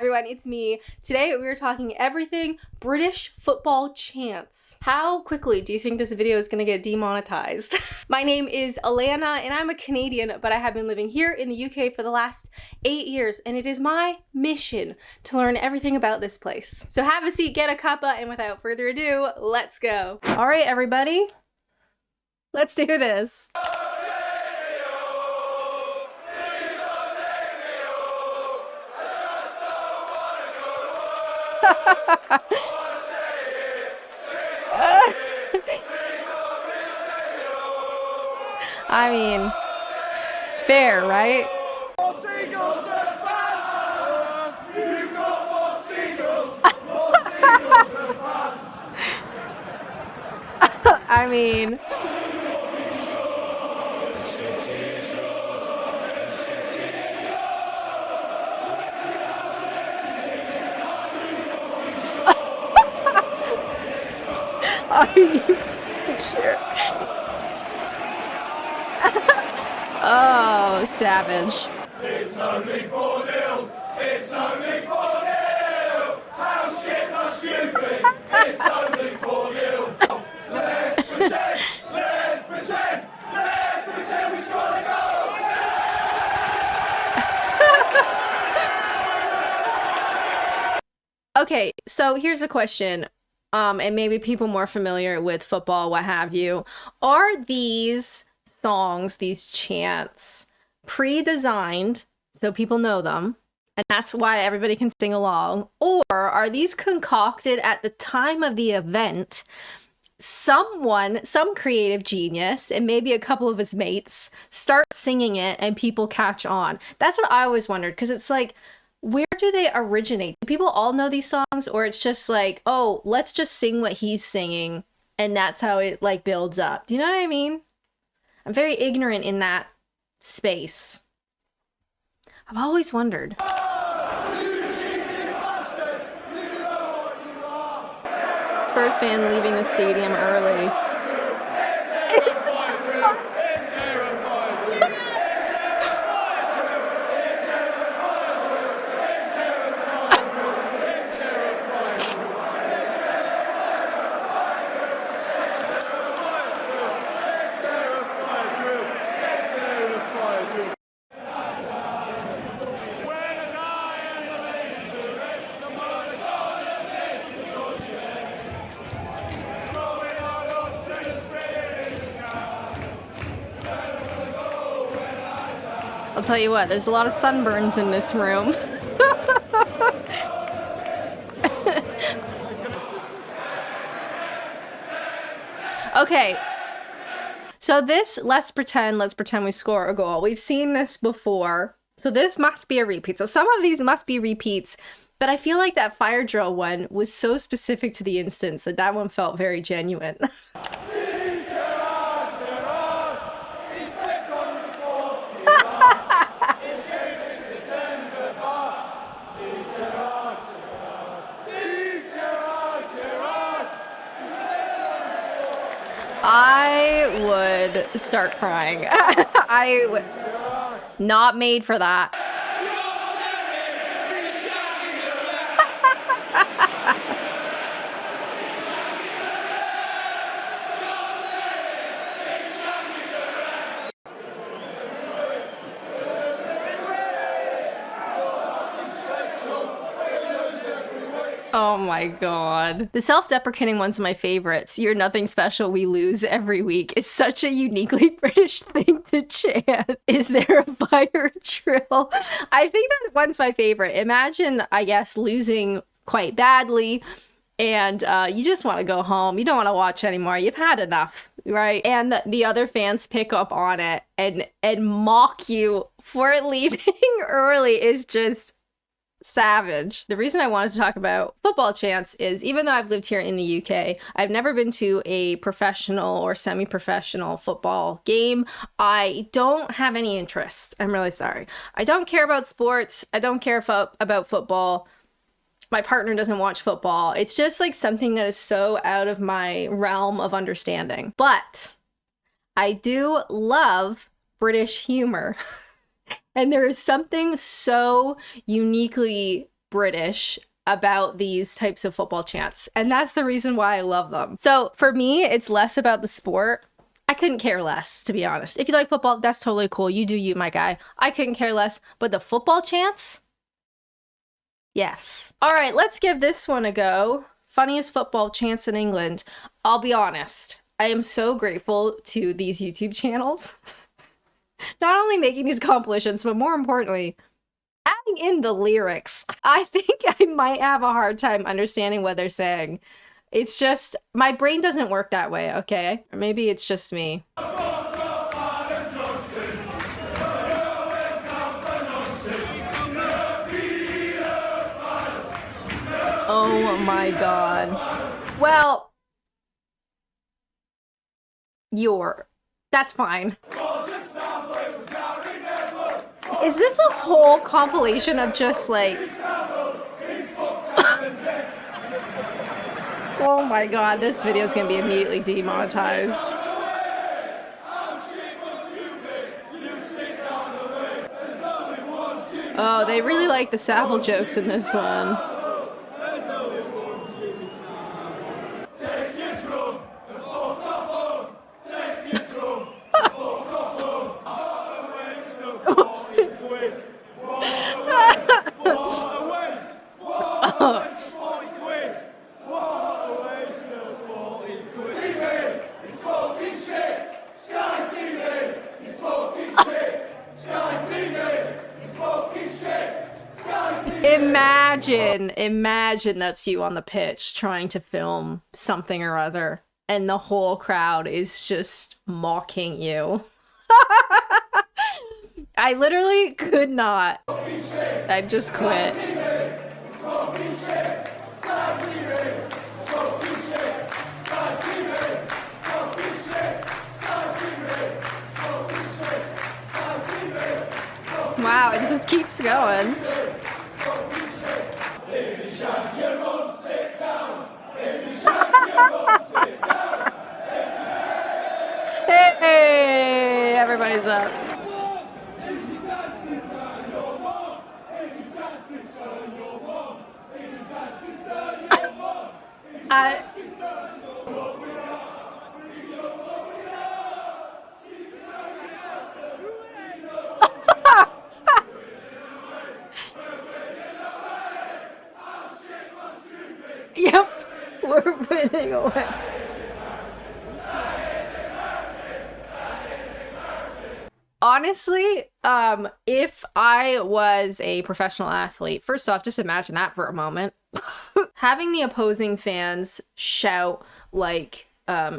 everyone, it's me. Today we're talking everything British football chants. How quickly do you think this video is gonna get demonetized? My name is Alanna and I'm a Canadian, but I have been living here in the UK for the last 8 years, and it is my mission to learn everything about this place. So have a seat, get a cuppa, and without further ado, let's go. All right, everybody, let's do this. I mean, fair, right? I mean, are you sure? Oh, savage. It's only 4-0. It's only 4-0. How shit must you be? It's only 4-0. Let's pretend. Let's pretend. Let's pretend we scored a goal. Okay, so here's a question. And maybe people more familiar with football, what have you. Are these songs, these chants, pre-designed so people know them, and that's why everybody can sing along? Or are these concocted at the time of the event? Someone, some creative genius, and maybe a couple of his mates start singing it and people catch on. That's what I always wondered, because it's like, where do they originate? Do people all know these songs, or it's just like, oh, let's just sing what he's singing, and that's how it like builds up? Do you know what I mean? I'm very ignorant in that space. I've always wondered. Spurs fan leaving the stadium early. I'll tell you what, there's a lot of sunburns in this room. Okay, so this, let's pretend we score a goal. We've seen this before, so this must be a repeat. So some of these must be repeats, but I feel like that fire drill one was so specific to the instance that that one felt very genuine. I would start crying. I would not made for that. Oh my god. The self-deprecating one's my favorites. You're nothing special, we lose every week. It's such a uniquely British thing to chant. Is there a fire drill? I think that one's my favorite. Imagine, I guess, losing quite badly and you just want to go home. You don't want to watch anymore. You've had enough, right? And the other fans pick up on it and mock you for leaving early is just savage. The reason I wanted to talk about football chants is, even though I've lived here in the UK, I've never been to a professional or semi-professional football game. I don't have any interest. I'm really sorry. I don't care about sports. I don't care about football. My partner doesn't watch football. It's just like something that is so out of my realm of understanding. But I do love British humor. And there is something so uniquely British about these types of football chants, and that's the reason why I love them. So for me, it's less about the sport. I couldn't care less, to be honest. If you like football, that's totally cool. You do you, my guy. I couldn't care less. But the football chants? Yes. All right, let's give this one a go. Funniest football chants in England. I'll be honest. I am so grateful to these YouTube channels. Not only making these compilations, but more importantly, adding in the lyrics. I think I might have a hard time understanding what they're saying. It's just, my brain doesn't work that way, okay? Or maybe it's just me. Oh my god. Well, that's fine. Is this a whole compilation of just like... Oh my god, this video is gonna be immediately demonetized. Oh, they really like the Savile jokes in this one. Imagine that's you on the pitch trying to film something or other, and the whole crowd is just mocking you. I literally could not. I just quit. Wow, it just keeps going. Hey, everybody's up. Yep, we're winning away. Honestly, if I was a professional athlete, first off, just imagine that for a moment. Having the opposing fans shout like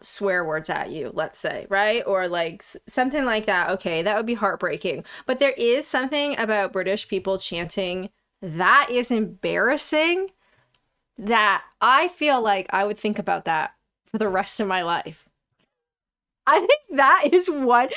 swear words at you, let's say, right? Or like something like that. Okay, that would be heartbreaking. But there is something about British people chanting that is embarrassing that I feel like I would think about that for the rest of my life. I think that is what...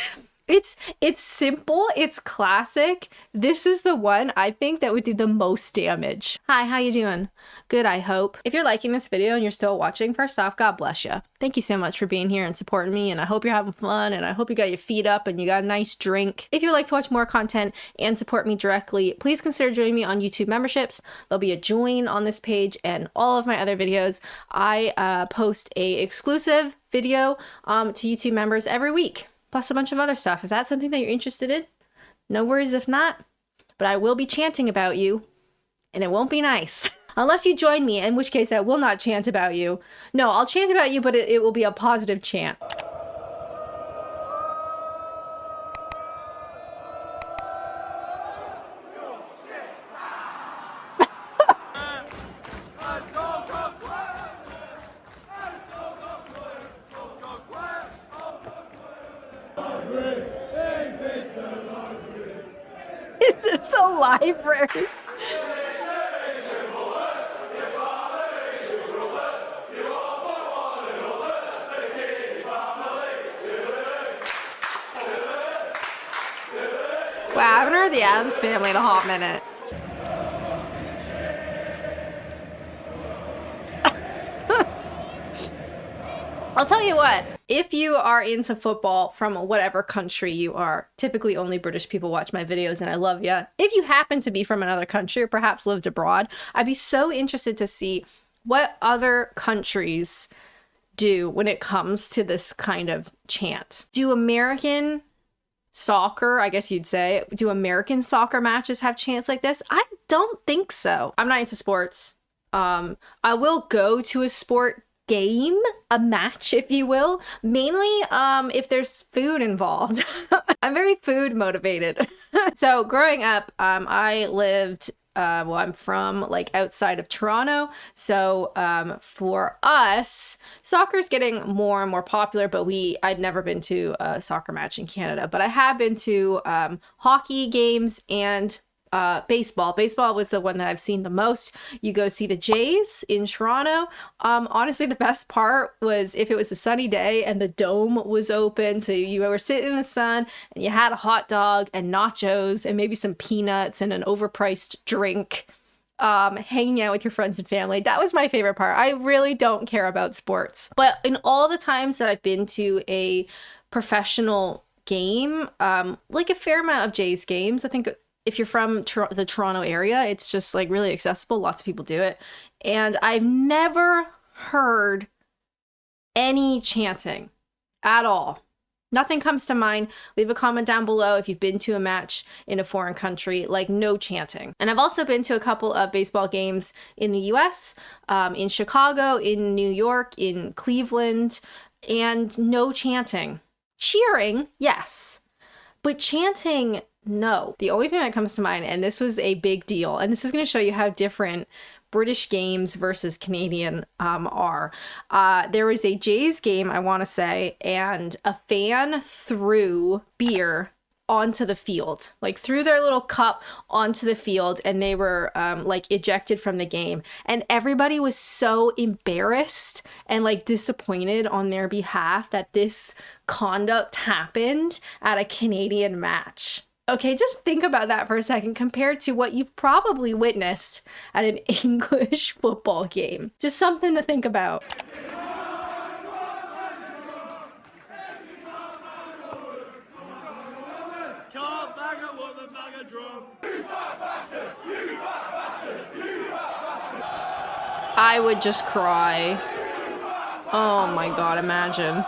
It's simple, it's classic. This is the one I think that would do the most damage. Hi, how you doing? Good, I hope. If you're liking this video and you're still watching, first off, God bless you. Thank you so much for being here and supporting me, and I hope you're having fun, and I hope you got your feet up and you got a nice drink. If you'd like to watch more content and support me directly, please consider joining me on YouTube memberships. There'll be a join on this page and all of my other videos. I post a exclusive video to YouTube members every week, plus a bunch of other stuff. If that's something that you're interested in, no worries if not. But I will be chanting about you, and it won't be nice. Unless you join me, in which case I will not chant about you. No, I'll chant about you, but it will be a positive chant. Is this a library? Wow, I haven't heard the Addams Family in a hot minute. I'll tell you what, If you are into football from whatever country you are, typically only British people watch my videos and I love ya. If you happen to be from another country or perhaps lived abroad, I'd be so interested to see what other countries do when it comes to this kind of chant. Do American soccer, I guess you'd say, do American soccer matches have chants like this? I don't think so. I'm not into sports. I will go to a sport game, a match, if you will, mainly if there's food involved. I'm very food motivated. So growing up, I lived well, I'm from like outside of Toronto. So for us, soccer's getting more and more popular, but I'd never been to a soccer match in Canada, but I have been to hockey games and baseball. Baseball was the one that I've seen the most. You go see the Jays in Toronto. Honestly, the best part was if it was a sunny day and the dome was open, so you were sitting in the sun and you had a hot dog and nachos and maybe some peanuts and an overpriced drink, hanging out with your friends and family. That was my favorite part. I really don't care about sports. But in all the times that I've been to a professional game, like a fair amount of Jays games, I think if you're from the Toronto area, it's just like really accessible. Lots of people do it. And I've never heard any chanting at all. Nothing comes to mind. Leave a comment down below if you've been to a match in a foreign country, like no chanting. And I've also been to a couple of baseball games in the US, in Chicago, in New York, in Cleveland, and no chanting. Cheering, yes, but chanting, no. The only thing that comes to mind, and this was a big deal, and this is going to show you how different British games versus Canadian are. There was a Jays game, I want to say, and a fan threw beer onto the field, like threw their little cup onto the field, and they were like ejected from the game. And everybody was so embarrassed and like disappointed on their behalf that this conduct happened at a Canadian match. Okay, just think about that for a second compared to what you've probably witnessed at an English football game. Just something to think about. Can't bag a woman, bag a drum. You fat bastard! You fat bastard! You fat bastard! I would just cry. Oh my god, imagine.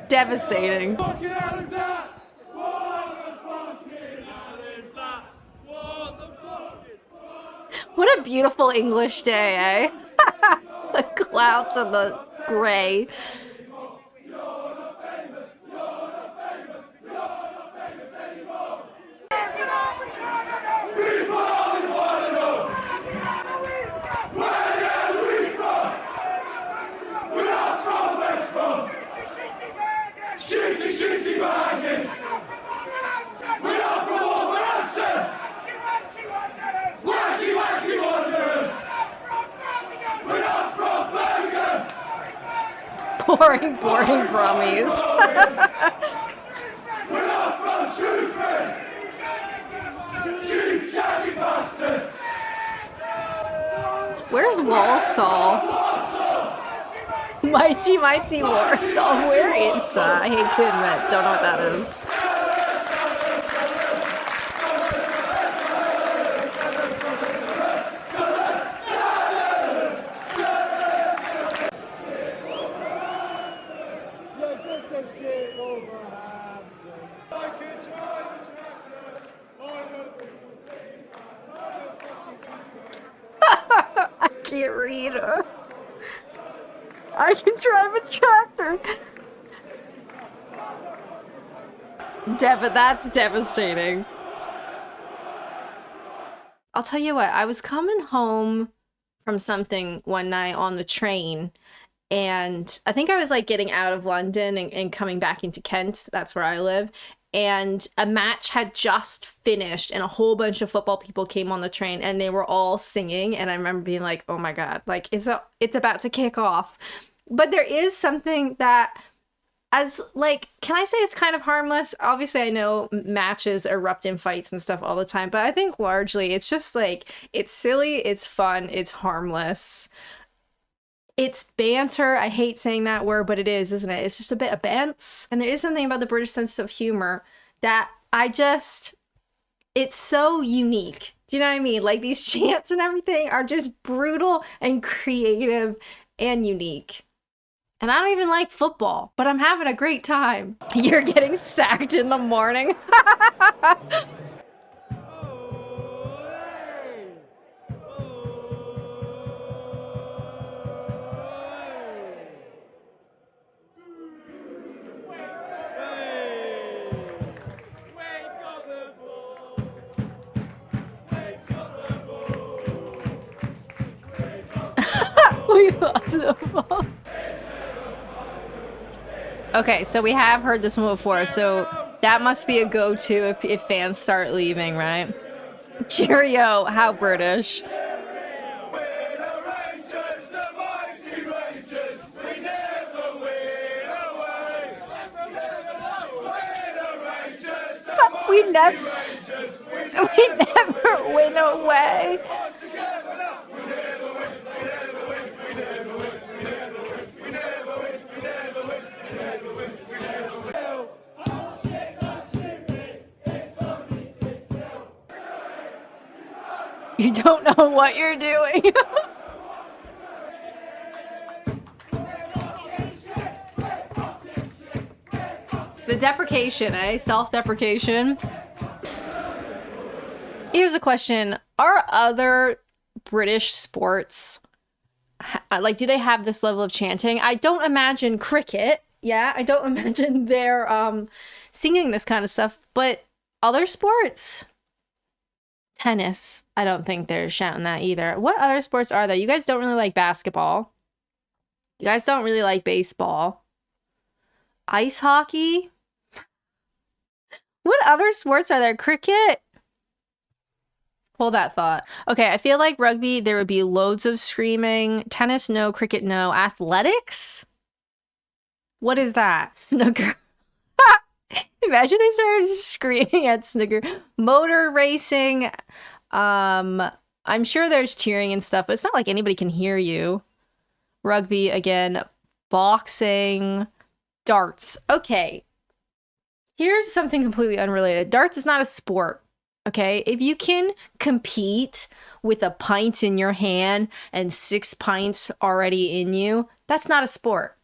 Devastating. Fucking hell is that? What the fucking hell is that? What the fucking... What a beautiful English day, eh? The clouds and the gray. Shitty baggers! We are from Wolverhampton! Wacky wanderers! We are from Birmingham! Boring brummies. We are from Shrewsbury! You shaggy bastards! Where's Walsall? Mighty Warsaw. Where is that? I hate to admit, don't know what that is. I can't read her. I can drive a tractor. That's devastating. I'll tell you what, I was coming home from something one night on the train, and I think I was like getting out of London and coming back into Kent. That's where I live. And a match had just finished, and a whole bunch of football people came on the train, and they were all singing. And I remember being like, "Oh my god! Like it's about to kick off." But there is something that, as like, can I say it's kind of harmless? Obviously, I know matches erupt in fights and stuff all the time, but I think largely it's just like it's silly, it's fun, it's harmless. It's banter. I hate saying that word, but it is, isn't it? It's just a bit of bants. And there is something about the British sense of humor that it's so unique. Do you know what I mean? Like these chants and everything are just brutal and creative and unique. And I don't even like football, but I'm having a great time. You're getting sacked in the morning. We lost the ball. Okay, so we have heard this one before, so that must be a go-to if fans start leaving, right? Cheerio, how British. We never win away. You don't know what you're doing. The deprecation, eh? Self-deprecation. Here's a question. Are other British sports, like, do they have this level of chanting? I don't imagine cricket. Yeah, I don't imagine they're singing this kind of stuff. But other sports? Tennis. I don't think they're shouting that either. What other sports are there? You guys don't really like basketball. You guys don't really like baseball. Ice hockey? What other sports are there? Cricket? Hold that thought. Okay, I feel like rugby, there would be loads of screaming. Tennis, no. Cricket, no. Athletics? What is that? Snooker. Imagine they started screaming at snooker. Motor racing. I'm sure there's cheering and stuff, but it's not like anybody can hear you. Rugby, again. Boxing. Darts. Okay. Here's something completely unrelated. Darts is not a sport. Okay? If you can compete with a pint in your hand and 6 pints already in you, that's not a sport.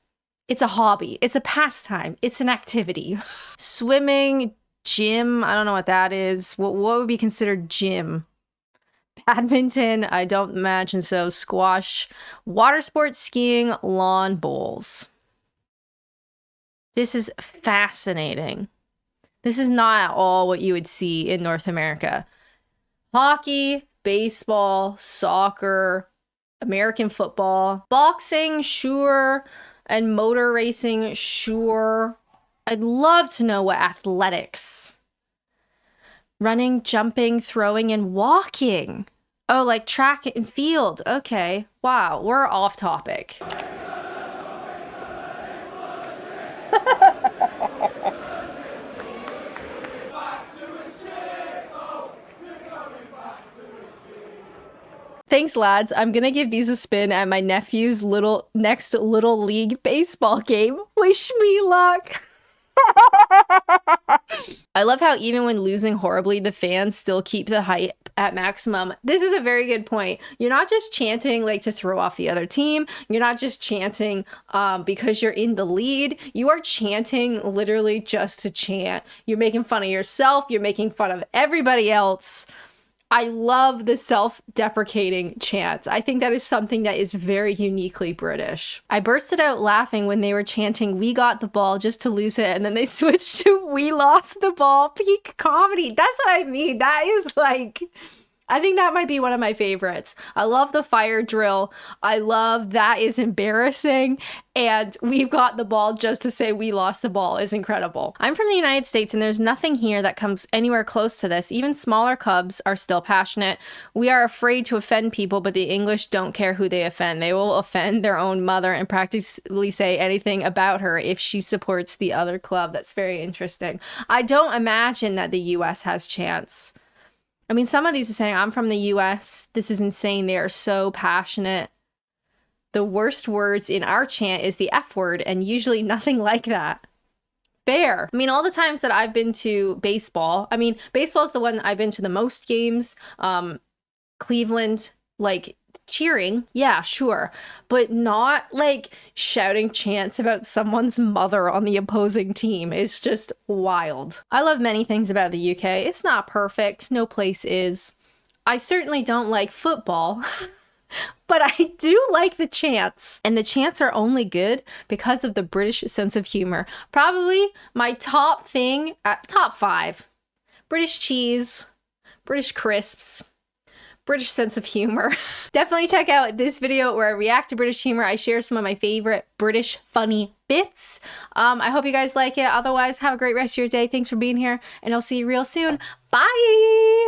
It's a hobby. It's a pastime. It's an activity. Swimming, gym, I don't know what that is. What would be considered gym? Badminton, I don't imagine so. Squash, water sports, skiing, lawn bowls. This is fascinating. This is not at all what you would see in North America. Hockey, baseball, soccer, American football, boxing, sure. And motor racing, sure. I'd love to know what athletics. Running, jumping, throwing, and walking. Oh, like track and field. Okay. Wow, we're off topic. Thanks, lads. I'm gonna give these a spin at my nephew's next little league baseball game. Wish me luck. I love how even when losing horribly, the fans still keep the hype at maximum. This is a very good point. You're not just chanting like to throw off the other team. You're not just chanting because you're in the lead. You are chanting literally just to chant. You're making fun of yourself. You're making fun of everybody else. I love the self-deprecating chants. I think that is something that is very uniquely British. I bursted out laughing when they were chanting, "We got the ball," just to lose it, and then they switched to "We lost the ball." Peak comedy. That's what I mean. That is like, I think that might be one of my favorites. I love the fire drill. I love that is embarrassing. And we've got the ball just to say we lost the ball is incredible. I'm from the United States and there's nothing here that comes anywhere close to this. Even smaller cubs are still passionate. We are afraid to offend people, but the English don't care who they offend. They will offend their own mother and practically say anything about her if she supports the other club. That's very interesting. I don't imagine that the US has chants. I mean, some of these are saying, I'm from the US. This is insane. They are so passionate. The worst words in our chant is the F word, and usually nothing like that. Fair. I mean, all the times that I've been to baseball, I mean, baseball is the one I've been to the most games. Cleveland, like, cheering, yeah, sure, but not like shouting chants about someone's mother on the opposing team is just wild. I love many things about the UK. It's not perfect. No place is. I certainly don't like football. But I do like the chants. And the chants are only good because of the British sense of humor. Probably my top thing, top 5. British cheese, British crisps, British sense of humor. Definitely check out this video where I react to British humor. I share some of my favorite British funny bits. I hope you guys like it. Otherwise, have a great rest of your day. Thanks for being here, and I'll see you real soon. Bye!